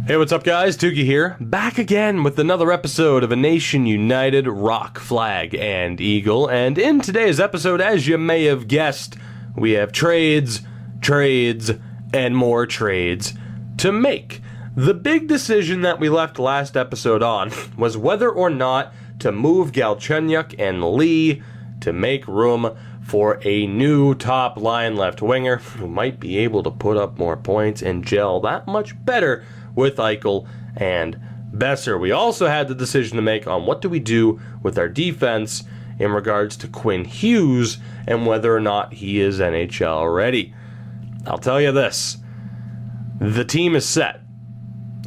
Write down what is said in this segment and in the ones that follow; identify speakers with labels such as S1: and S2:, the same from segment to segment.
S1: Hey, what's up, guys? Tuki here, back again with another episode of A Nation United Rock, Flag, and Eagle. And in today's episode, as you may have guessed, we have trades, and more trades to make. The big decision that we left last episode on was whether or not to move Galchenyuk and Lee to make room for a new top line left winger who might be able to put up more points and gel that much better with Eichel and Besser. We also had the decision to make on what do we do with our defense in regards to Quinn Hughes and whether or not he is NHL ready. I'll tell you this, the team is set.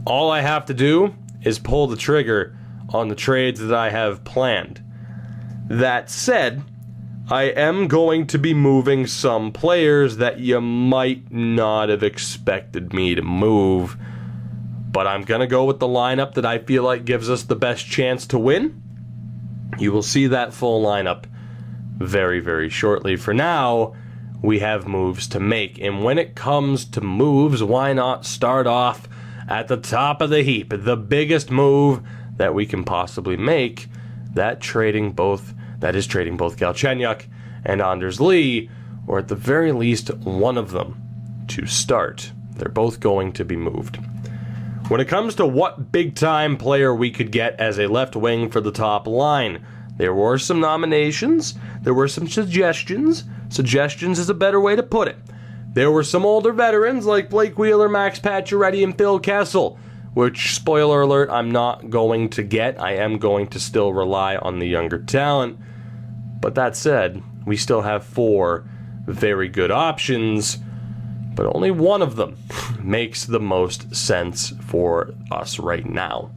S1: All I have to do is pull the trigger on the trades that I have planned. That said, I am going to be moving some players that you might not have expected me to move. But I'm going to go with the lineup that I feel like gives us the best chance to win. You will see that full lineup very, very shortly. For now, we have moves to make. And when it comes to moves, why not start off at the top of the heap? The biggest move that we can possibly make, that is trading both Galchenyuk and Anders Lee, or at the very least, one of them to start. They're both going to be moved. When it comes to what big-time player we could get as a left wing for the top line, there were some nominations, there were some suggestions. Suggestions is a better way to put it. There were some older veterans like Blake Wheeler, Max Pacioretty, and Phil Kessel, which, spoiler alert, I'm not going to get. I am going to still rely on the younger talent. But that said, we still have 4 very good options, but only one of them makes the most sense for us right now.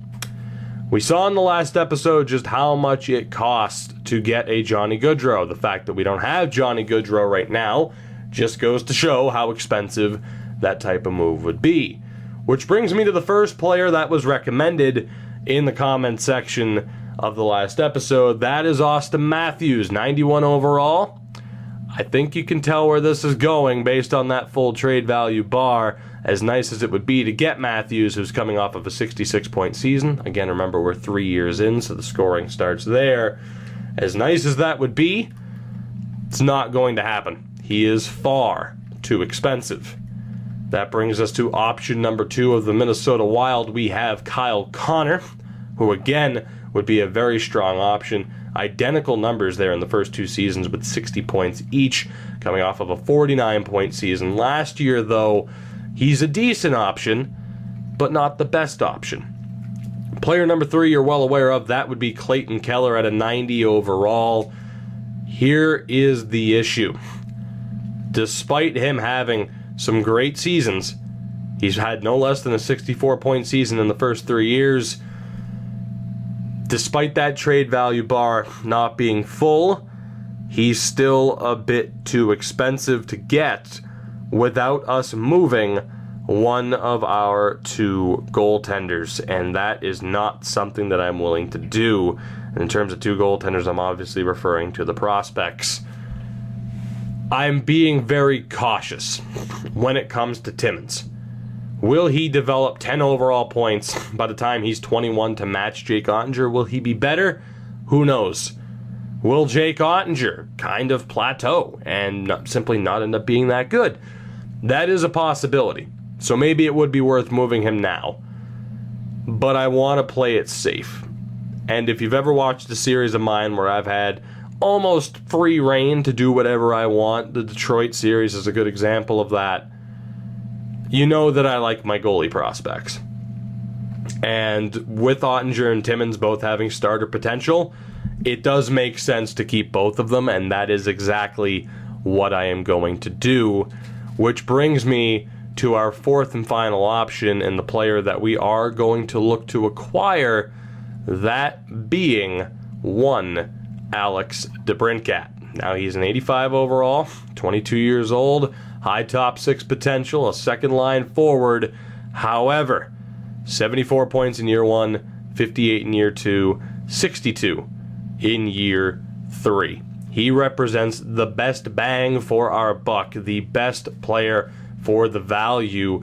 S1: We saw in the last episode just how much it costs to get a Johnny Gaudreau. The fact that we don't have Johnny Gaudreau right now just goes to show how expensive that type of move would be. Which brings me to the first player that was recommended in the comment section of the last episode. That is Austin Matthews, 91 overall. I think you can tell where this is going based on that full trade value bar. As nice as it would be to get Matthews, who's coming off of a 66-point season. Again, remember, we're 3 years in, so the scoring starts there. As nice as that would be, it's not going to happen. He is far too expensive. That brings us to option number 2 of the Minnesota Wild. We have Kyle Connor, who again would be a very strong option. Identical numbers there in the first 2 seasons with 60 points each, coming off of a 49-point season last year, though. He's a decent option, but not the best option. Player number 3 you're well aware of, that would be Clayton Keller at a 90 overall. Here is the issue. Despite him having some great seasons, he's had no less than a 64-point season in the first 3 years. Despite that trade value bar not being full, he's still a bit too expensive to get without us moving one of our 2 goaltenders, and that is not something that I'm willing to do. And in terms of 2 goaltenders, I'm obviously referring to the prospects. I'm being very cautious when it comes to Timmins. Will he develop 10 overall points by the time he's 21 to match Jake Ottinger? Will he be better? Who knows? Will Jake Ottinger kind of plateau and simply not end up being that good? That is a possibility. So maybe it would be worth moving him now. But I want to play it safe. And if you've ever watched a series of mine where I've had almost free reign to do whatever I want, the Detroit series is a good example of that. You know that I like my goalie prospects. And with Ottinger and Timmins both having starter potential, it does make sense to keep both of them, and that is exactly what I am going to do. Which brings me to our 4th and final option, and the player that we are going to look to acquire, that being one Alex DeBrincat. Now he's an 85 overall, 22 years old, high top 6 potential, a second line forward. However, 74 points in year 1, 58 in year 2, 62 in year 3. He represents the best bang for our buck, the best player for the value,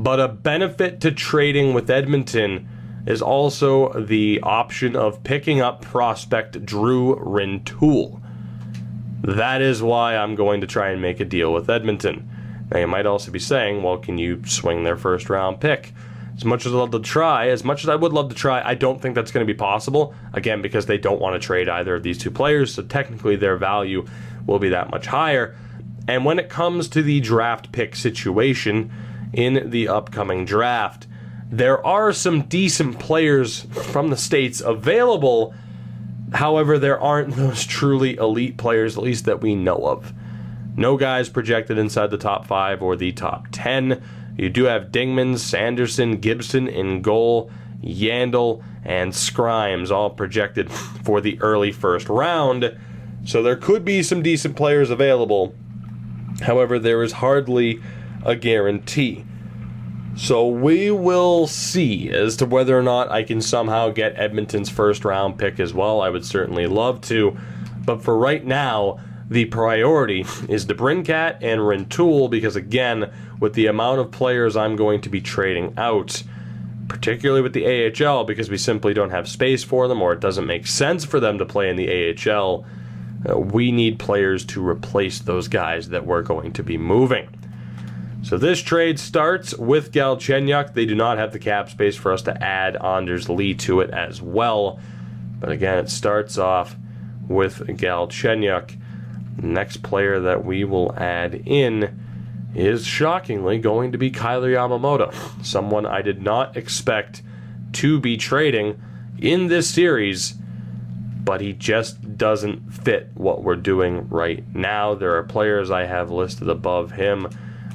S1: But a benefit to trading with Edmonton is also the option of picking up prospect Drew Rintoul. That is why I'm going to try and make a deal with Edmonton. Now, you might also be saying, well, can you swing their first round pick? As much as I would love to try, I don't think that's going to be possible. Again, because they don't want to trade either of these two players, so technically their value will be that much higher. And when it comes to the draft pick situation in the upcoming draft, there are some decent players from the States available. However, there aren't those truly elite players, at least that we know of. No guys projected inside the top 5 or the top 10. You do have Dingman, Sanderson, Gibson in goal, Yandel, and Scrimes all projected for the early first round. So there could be some decent players available. However, there is hardly a guarantee. So we will see as to whether or not I can somehow get Edmonton's first round pick as well. I would certainly love to. But for right now, the priority is DeBrincat and Rintoul, because again, with the amount of players I'm going to be trading out, particularly with the AHL, because we simply don't have space for them, or it doesn't make sense for them to play in the AHL, we need players to replace those guys that we're going to be moving. So this trade starts with Galchenyuk. They do not have the cap space for us to add Anders Lee to it as well. But again, it starts off with Galchenyuk. Next player that we will add in is shockingly going to be Kyler Yamamoto, someone I did not expect to be trading in this series, but he just doesn't fit what we're doing right now. There are players I have listed above him.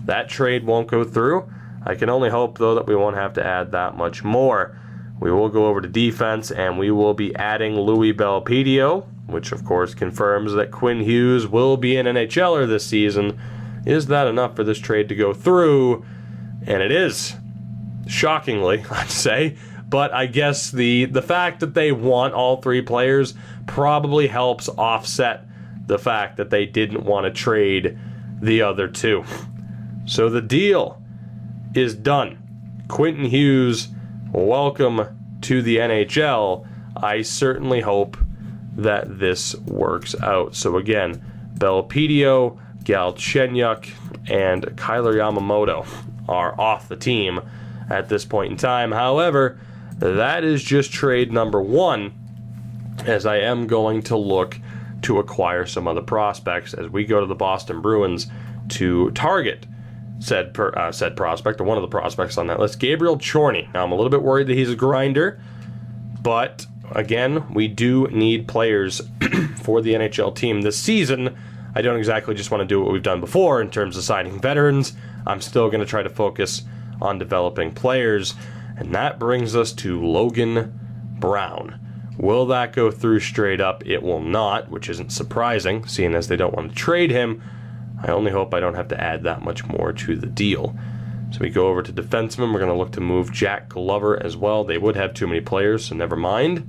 S1: That trade won't go through. I can only hope, though, that we won't have to add that much more. We will go over to defense, and we will be adding Louis Belpedio, which of course confirms that Quinn Hughes will be an NHLer this season. Is that enough for this trade to go through? And it is. Shockingly, I'd say. But I guess the fact that they want all 3 players probably helps offset the fact that they didn't want to trade the other 2. So the deal is done. Quentin Hughes, welcome to the NHL. I certainly hope that this works out. So again, Belpedio, Galchenyuk, and Kyler Yamamoto are off the team at this point in time. However, that is just trade number 1, as I am going to look to acquire some other prospects as we go to the Boston Bruins to target said prospect, or one of the prospects on that list, Gabriel Chorny. Now, I'm a little bit worried that he's a grinder, but again, we do need players for the NHL team this season. I don't exactly just want to do what we've done before in terms of signing veterans. I'm still going to try to focus on developing players, and that brings us to Logan Brown. Will that go through straight up? It will not, which isn't surprising, seeing as they don't want to trade him. I only hope I don't have to add that much more to the deal. So we go over to defensemen. We're going to look to move Jack Glover as well. They would have too many players, so never mind.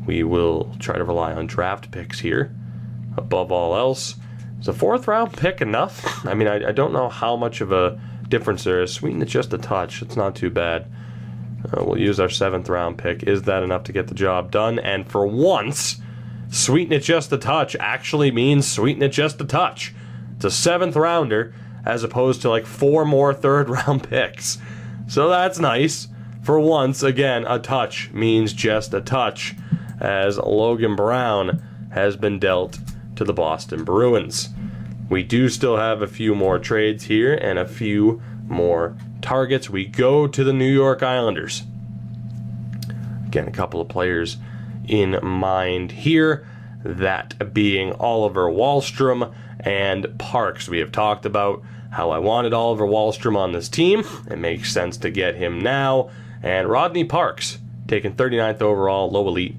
S1: We will try to rely on draft picks here. Above all else, is a 4th round pick enough? I mean, I don't know how much of a difference there is. Sweeten it just a touch. It's not too bad. We'll use our 7th round pick. Is that enough to get the job done? And for once, sweeten it just a touch actually means sweeten it just a touch. It's a 7th rounder as opposed to like 4 more 3rd round picks. So that's nice. For once, again, a touch means just a touch, as Logan Brown has been dealt to the Boston Bruins. We do still have a few more trades here and a few more targets. We go to the New York Islanders. Again, a couple of players in mind here, that being Oliver Wahlstrom and Parks. We have talked about how I wanted Oliver Wahlstrom on this team. It makes sense to get him now. And Rodney Parks, taken 39th overall, low elite,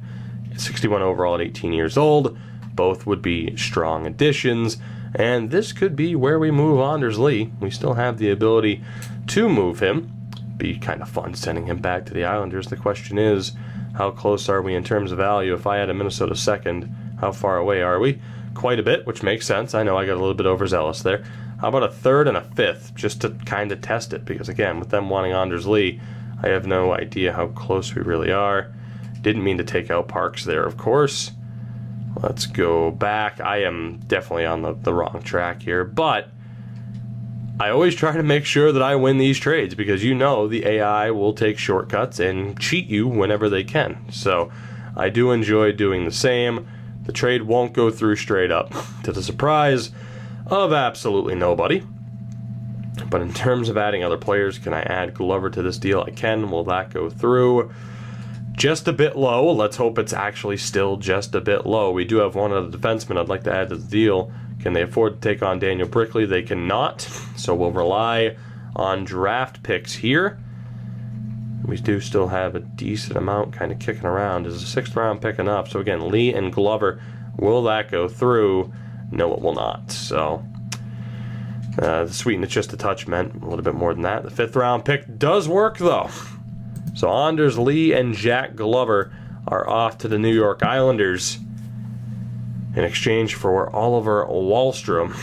S1: 61 overall at 18 years old. Both would be strong additions. And this could be where we move Anders Lee. We still have the ability to move him. Be kind of fun sending him back to the Islanders. The question is, how close are we in terms of value? If I had a Minnesota 2nd, how far away are we? Quite a bit, which makes sense. I know I got a little bit overzealous there. How about a third and a fifth, just to kind of test it? Because again, with them wanting Anders Lee, I have no idea how close we really are. Didn't mean to take out Parks there, of course. Let's go back. I am definitely on the wrong track here, but I always try to make sure that I win these trades, because you know the AI will take shortcuts and cheat you whenever they can. So I do enjoy doing the same. The trade won't go through straight up, to the surprise of absolutely nobody. But in terms of adding other players, can I add Glover to this deal? I can. Will that go through? Just a bit low. Let's hope it's actually still just a bit low. We do have one other defenseman I'd like to add to the deal. Can they afford to take on Daniel Brickley? They cannot. So we'll rely on draft picks here. We do still have a decent amount kind of kicking around. Is a sixth round pick enough? So again, Lee and Glover. Will that go through? No, it will not. So sweeten it just a touch meant a little bit more than that. The fifth round pick does work though. So Anders Lee and Jack Glover are off to the New York Islanders in exchange for Oliver Wahlstrom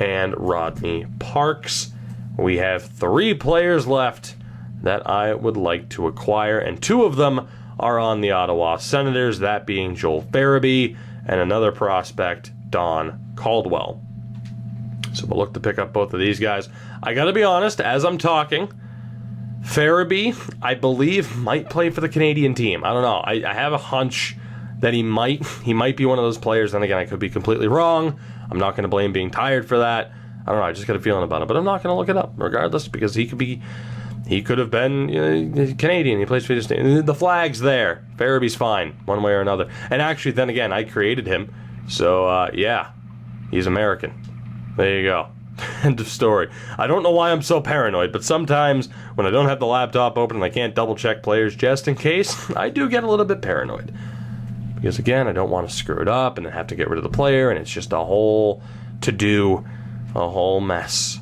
S1: and Rodney Parks. We have 3 players left that I would like to acquire, and 2 of them are on the Ottawa Senators, that being Joel Farabee and another prospect, Don Caldwell. So we'll look to pick up both of these guys. I gotta be honest, as I'm talking, Farabee, I believe, might play for the Canadian team. I don't know. I have a hunch that he might be one of those players. Then again, I could be completely wrong. I'm not going to blame being tired for that. I don't know. I just got a feeling about it, but I'm not going to look it up regardless, because he could have been Canadian. He plays for this team. The flag's there. Farabee's fine, one way or another. And actually, then again, I created him, so yeah, he's American. There you go. End of story. I don't know why I'm so paranoid, but sometimes when I don't have the laptop open and I can't double check players just in case, I do get a little bit paranoid. Because again, I don't want to screw it up and then have to get rid of the player, and it's just a whole to-do, a whole mess.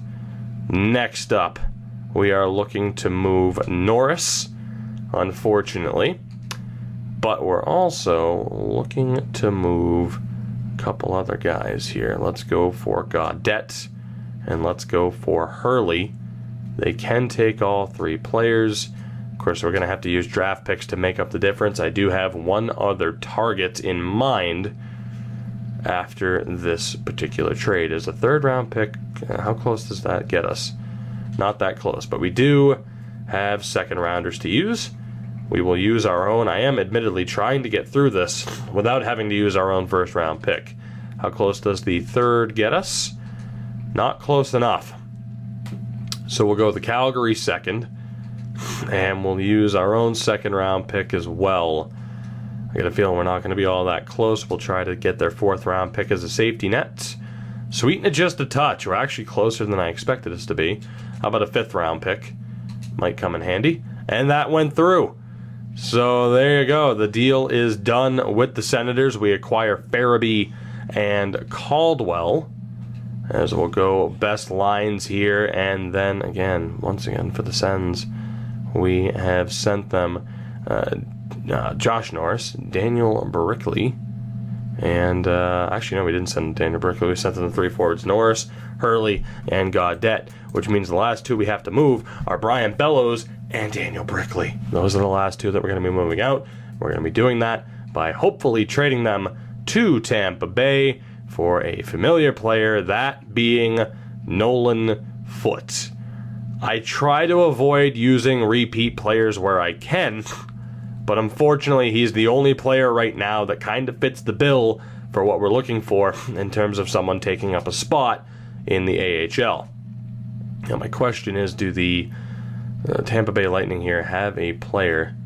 S1: Next up, we are looking to move Norris, unfortunately. But we're also looking to move a couple other guys here. Let's go for Gaudette, and let's go for Hurley. They can take all 3 players. Of course, we're going to have to use draft picks to make up the difference. I do have one other target in mind after this particular trade. As a third round pick, how close does that get us? Not that close, but we do have second rounders to use. We will use our own. I am admittedly trying to get through this without having to use our own first round pick. How close does the third get us? Not close enough. So we'll go with the Calgary second, and we'll use our own second round pick as well. I got a feeling we're not going to be all that close. We'll try to get their fourth round pick as a safety net. Sweeten it just a touch. We're actually closer than I expected us to be. How about a fifth round pick? Might come in handy. And that went through. So there you go. The deal is done with the Senators. We acquire Farabee and Caldwell, as we'll go best lines here. And then again, once again for the Sens, we have sent them Josh Norris, Daniel Brickley, and actually no, we didn't send Daniel Brickley. We sent them the 3 forwards, Norris, Hurley, and Gaudette, which means the last 2 we have to move are Brian Bellows and Daniel Brickley. Those are the last 2 that we're going to be moving out. We're going to be doing that by hopefully trading them to Tampa Bay for a familiar player, that being Nolan Foote. I try to avoid using repeat players where I can, but unfortunately he's the only player right now that kind of fits the bill for what we're looking for in terms of someone taking up a spot in the AHL. Now my question is, do the Tampa Bay Lightning here have a player,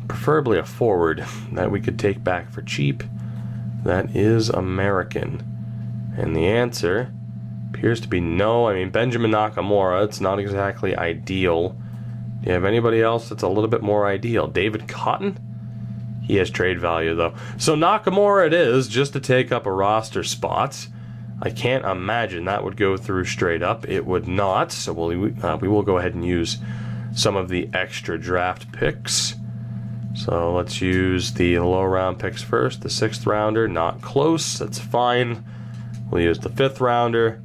S1: preferably a forward, that we could take back for cheap that is American? And the answer appears to be no. I mean, Benjamin Nakamura, it's not exactly ideal. Do you have anybody else that's a little bit more ideal? David Cotton? He has trade value, though. So Nakamura it is, just to take up a roster spot. I can't imagine that would go through straight up. It would not. So we will go ahead and use some of the extra draft picks. So let's use the low round picks first. The 6th rounder, not close. That's fine. We'll use the 5th rounder.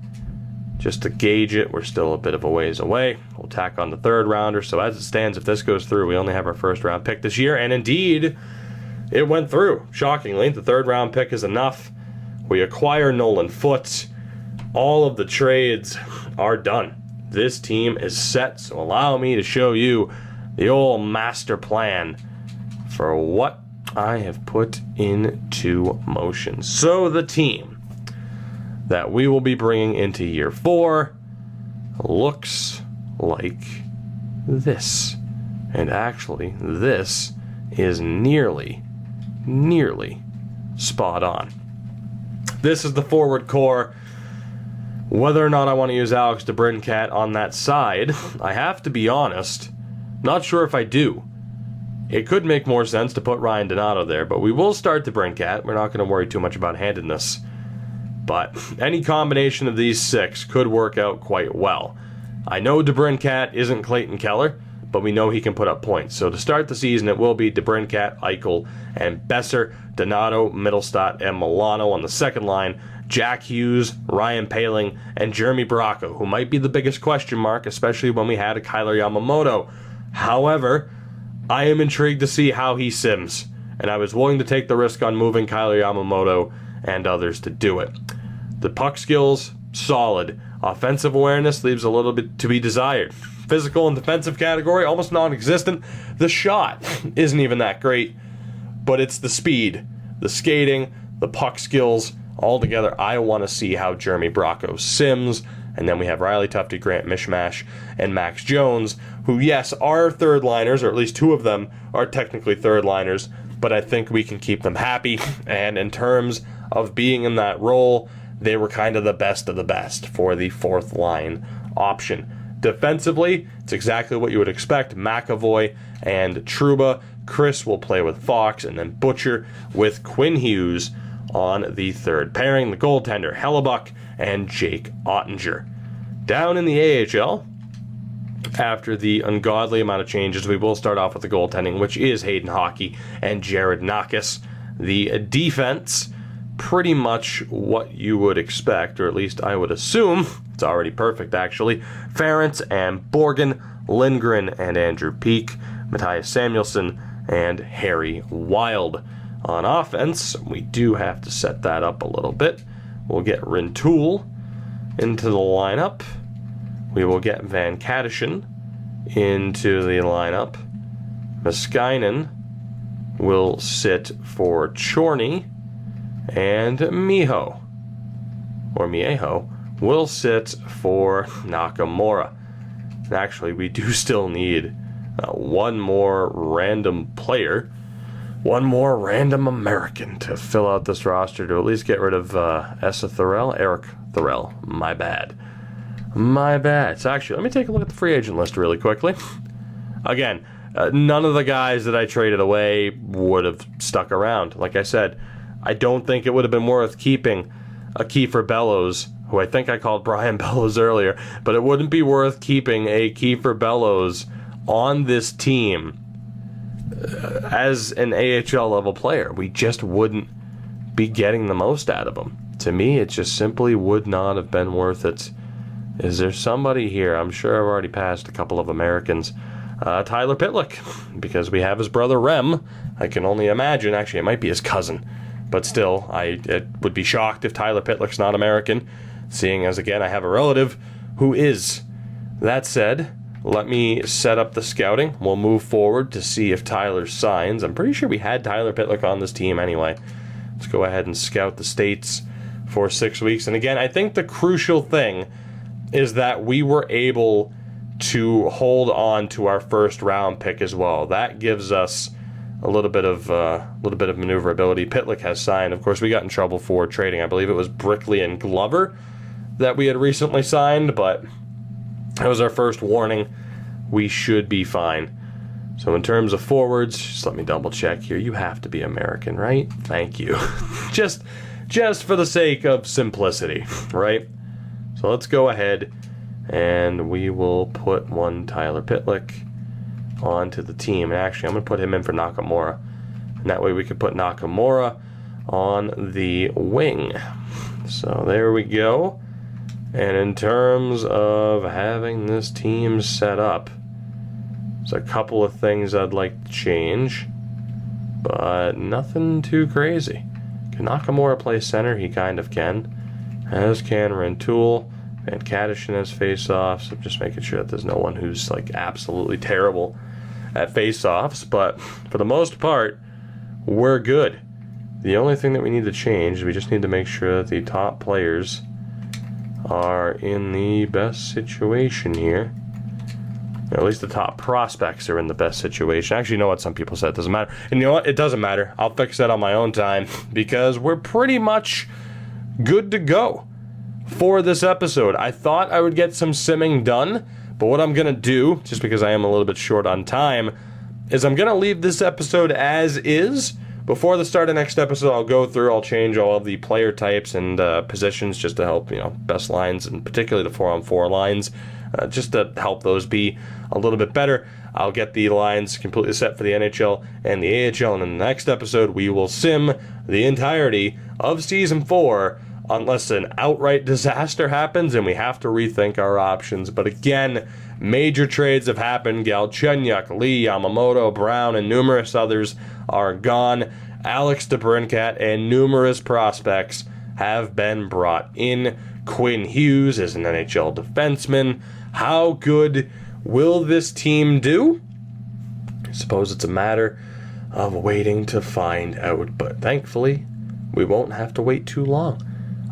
S1: just to gauge it, we're still a bit of a ways away. We'll tack on the third rounder. So as it stands, if this goes through, we only have our first round pick this year. And indeed, it went through. Shockingly, the third round pick is enough. We acquire Nolan Foote. All of the trades are done. This team is set. So allow me to show you the old master plan for what I have put into motion. So the team that we will be bringing into year 4 looks like this. And actually, this is nearly spot on. This is the forward core. Whether or not I want to use Alex DeBrincat on that side, I have to be honest, not sure if I do. It could make more sense to put Ryan Donato there, but we will start DeBrincat. We're not going to worry too much about handedness. But any combination of these 6 could work out quite well. I know DeBrincat isn't Clayton Keller, but we know he can put up points. So to start the season, it will be DeBrincat, Eichel, and Besser, Donato, Mittelstadt, and Milano on the second line, Jack Hughes, Ryan Poehling, and Jeremy Baracco, who might be the biggest question mark, especially when we had a Kyler Yamamoto. However, I am intrigued to see how he sims, and I was willing to take the risk on moving Kyler Yamamoto and others to do it. The puck skills, solid. Offensive awareness leaves a little bit to be desired. Physical and defensive category, almost non-existent. The shot isn't even that great, but it's the speed, the skating, the puck skills. All together, I want to see how Jeremy Baracco sims. And then we have Riley Tufte, Grant Mishmash, and Max Jones, who, yes, are third liners, or at least 2 of them are technically third liners, but I think we can keep them happy. And in terms of being in that role, they were kind of the best for the fourth line option. Defensively, it's exactly what you would expect. McAvoy and Trouba. Chris will play with Fox, and then Butcher with Quinn Hughes on the third pairing. The goaltender, Hellebuck and Jake Ottinger. Down in the AHL, after the ungodly amount of changes, we will start off with the goaltending, which is Hayden Hockey and Jared Nakas. The defense, pretty much what you would expect, or at least I would assume. It's already perfect, actually. Ferentz and Borgen, Lindgren and Andrew Peak, Matthias Samuelsson, and Harry Wild. On offense, we do have to set that up a little bit. We'll get Rintoul into the lineup. We will get Van Kattersen into the lineup. Muskainen will sit for Chorney. And Mieho will sit for Nakamura. And actually, we do still need one more random player, one more random American to fill out this roster, to at least get rid of Eric Thorell. My bad. So actually, let me take a look at the free agent list really quickly. Again, none of the guys that I traded away would have stuck around. Like I said, I don't think it would have been worth keeping a Kiefer Bellows, who I think I called Brian Bellows earlier, but it wouldn't be worth keeping a Kiefer Bellows on this team as an AHL level player. We just wouldn't be getting the most out of him. To me, it just simply would not have been worth it. Is there somebody here? I'm sure I've already passed a couple of Americans. Tyler Pitlick, because we have his brother Rem. I can only imagine. Actually, it might be his cousin. But still, I would be shocked if Tyler Pitlick's not American, seeing as, again, I have a relative who is. That said, let me set up the scouting. We'll move forward to see if Tyler signs. I'm pretty sure we had Tyler Pitlick on this team anyway. Let's go ahead and scout the states for 6 weeks. And again, I think the crucial thing is that we were able to hold on to our first round pick as well. That gives us a little bit of maneuverability. Pitlick has signed. Of course, we got in trouble for trading. I believe it was Brickley and Glover that we had recently signed, but that was our first warning. We should be fine. So in terms of forwards, just let me double check here. You have to be American, right? Thank you. just for the sake of simplicity, right? So let's go ahead and we will put one Tyler Pitlick onto the team. And actually, I'm going to put him in for Nakamura. And that way we can put Nakamura on the wing. So there we go. And in terms of having this team set up, there's a couple of things I'd like to change, but nothing too crazy. Can Nakamura play center? He kind of can. As can Rantoul. And Kadishin has face-offs. I'm just making sure that there's no one who's like absolutely terrible at face-offs. But for the most part, we're good. The only thing that we need to change is we just need to make sure that the top players are in the best situation here. Or at least the top prospects are in the best situation. Actually, you know what? Some people said it doesn't matter. And you know what? It doesn't matter. I'll fix that on my own time because we're pretty much good to go for this episode. I thought I would get some simming done, but what I'm going to do, just because I am a little bit short on time, is I'm going to leave this episode as is. Before the start of next episode, I'll go through, I'll change all of the player types and positions just to help, best lines, and particularly the 4-on-4 lines, just to help those be a little bit better. I'll get the lines completely set for the NHL and the AHL, and in the next episode, we will sim the entirety of Season 4, unless an outright disaster happens and we have to rethink our options. But again, major trades have happened. Galchenyuk, Lee, Yamamoto, Brown, and numerous others are gone. Alex DeBrincat and numerous prospects have been brought in. Quinn Hughes is an NHL defenseman. How good will this team do? I suppose it's a matter of waiting to find out, but thankfully, we won't have to wait too long.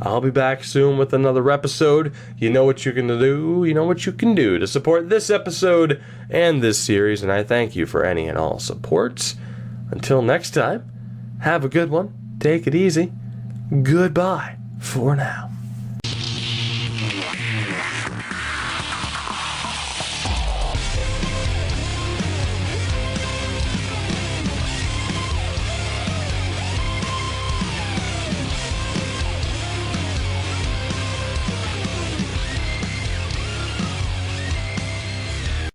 S1: I'll be back soon with another episode. You know what you can do. You know what you can do to support this episode and this series, and I thank you for any and all supports. Until next time, have a good one. Take it easy. Goodbye for now.